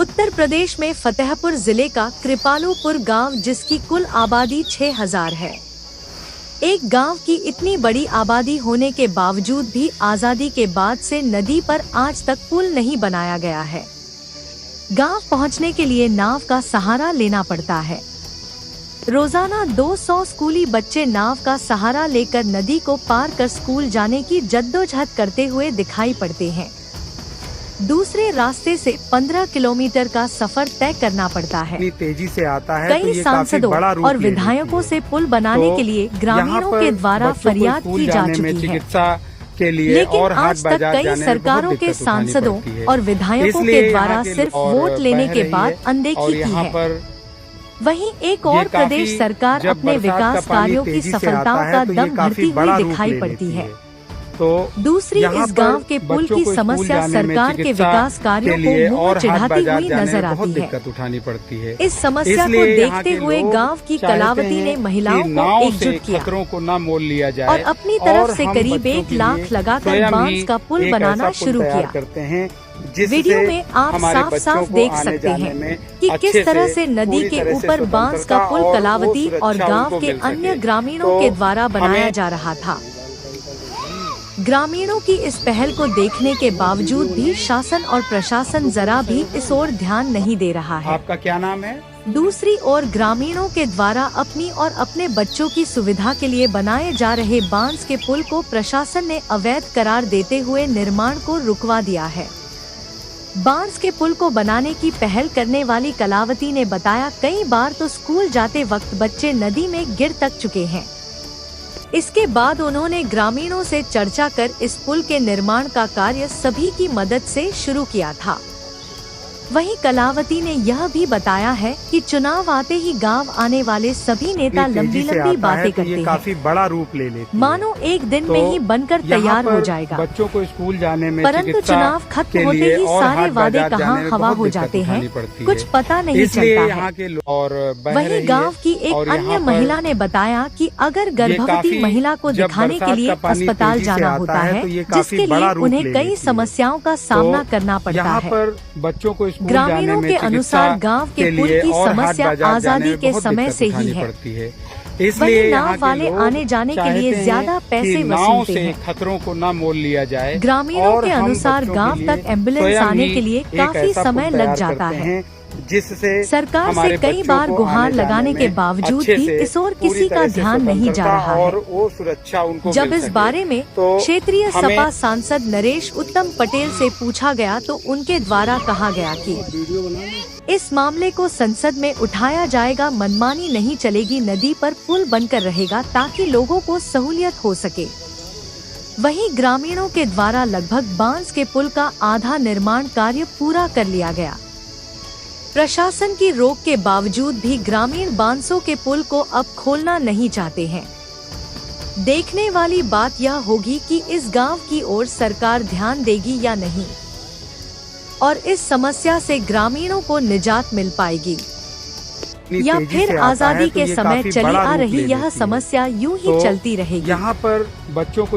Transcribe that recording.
उत्तर प्रदेश में फतेहपुर जिले का कृपालुपुर गांव, जिसकी कुल आबादी 6000 है। एक गांव की इतनी बड़ी आबादी होने के बावजूद भी आजादी के बाद से नदी पर आज तक पुल नहीं बनाया गया है। गांव पहुंचने के लिए नाव का सहारा लेना पड़ता है। रोजाना 200 स्कूली बच्चे नाव का सहारा लेकर नदी को पार कर स्कूल जाने की जद्दोजहद करते हुए दिखाई पड़ते हैं। दूसरे रास्ते से 15 किलोमीटर का सफर तय करना पड़ता है। तेजी से आता है। कई सांसदों और विधायकों से पुल बनाने के लिए ग्रामीणों के द्वारा फरियाद की जा चुकी है, लेकिन आज तक कई सरकारों के सांसदों और विधायकों के द्वारा सिर्फ वोट लेने के बाद अनदेखी की है। वहीं एक और प्रदेश सरकार अपने विकास कार्यों की सफलताओं का दम भरती हुई दिखाई पड़ती है। तो दूसरी इस गांव के पुल की समस्या सरकार के विकास कार्यों को मुंह चिढ़ाती हुई नजर आती है। उठानी पड़ती है। इस समस्या को देखते हुए गांव की कलावती ने महिलाओं को एकजुट किया खतरों को न मोल लिया जाए और अपनी तरफ से करीब 1 लाख लगाकर बांस का पुल बनाना शुरू किया। वीडियो में आप साफ साफ देख सकते हैं कि किस तरह से नदी के ऊपर बांस का पुल कलावती और गांव के अन्य ग्रामीणों के द्वारा बनाया जा रहा था। ग्रामीणों की इस पहल को देखने के बावजूद भी शासन और प्रशासन जरा भी इस ओर ध्यान नहीं दे रहा है। आपका क्या नाम है? दूसरी ओर ग्रामीणों के द्वारा अपनी और अपने बच्चों की सुविधा के लिए बनाए जा रहे बांस के पुल को प्रशासन ने अवैध करार देते हुए निर्माण को रुकवा दिया है। बांस के पुल को बनाने की पहल करने वाली कलावती ने बताया, कई बार तो स्कूल जाते वक्त बच्चे नदी में गिर तक चुके हैं। इसके बाद उन्होंने ग्रामीणों से चर्चा कर इस पुल के निर्माण का कार्य सभी की मदद से शुरू किया था। वहीं कलावती ने यह भी बताया है कि चुनाव आते ही गांव आने वाले सभी नेता लंबी लंबी बातें करते हैं, काफी बड़ा रूप ले लेती है। मानो एक दिन में ही बनकर तैयार हो जाएगा। बच्चों को स्कूल जाने में, परंतु चुनाव खत्म होते ही सारे वादे कहां हवा हो जाते हैं, कुछ पता नहीं चलता है। और वहीं गांव की एक अन्य महिला ने बताया कि अगर गर्भवती महिला को दिखाने के लिए अस्पताल जाना होता है, जिसके लिए उन्हें कई समस्याओं का सामना करना पड़ता है। बच्चों को ग्रामीणों के अनुसार गांव के पुल की समस्या आजादी के समय से ही है। वहीं नाव वाले आने जाने के लिए ज्यादा पैसे वसूलते हैं। खतरों को न मोल लिया जाए। ग्रामीणों के अनुसार गांव तक एम्बुलेंस आने के लिए काफी समय लग जाता है, जिससे सरकार से कई बार गुहार लगाने के बावजूद भी इस ओर किसी का ध्यान नहीं जा रहा है। वो सुरक्षा उनको जब इस बारे में क्षेत्रीय सपा सांसद नरेश उत्तम पटेल से पूछा गया तो उनके द्वारा कहा गया कि इस मामले को संसद में उठाया जाएगा, मनमानी नहीं चलेगी, नदी पर पुल बनकर रहेगा ताकि लोगों को सहूलियत हो सके। वहीं ग्रामीणों के द्वारा लगभग बांस के पुल का आधा निर्माण कार्य पूरा कर लिया गया। प्रशासन की रोक के बावजूद भी ग्रामीण बांसों के पुल को अब खोलना नहीं चाहते हैं। देखने वाली बात यह होगी कि इस गांव की ओर सरकार ध्यान देगी या नहीं, और इस समस्या से ग्रामीणों को निजात मिल पाएगी, या फिर आजादी के समय चली आ रही यह समस्या यूं ही चलती रहेगी। यहाँ पर बच्चों को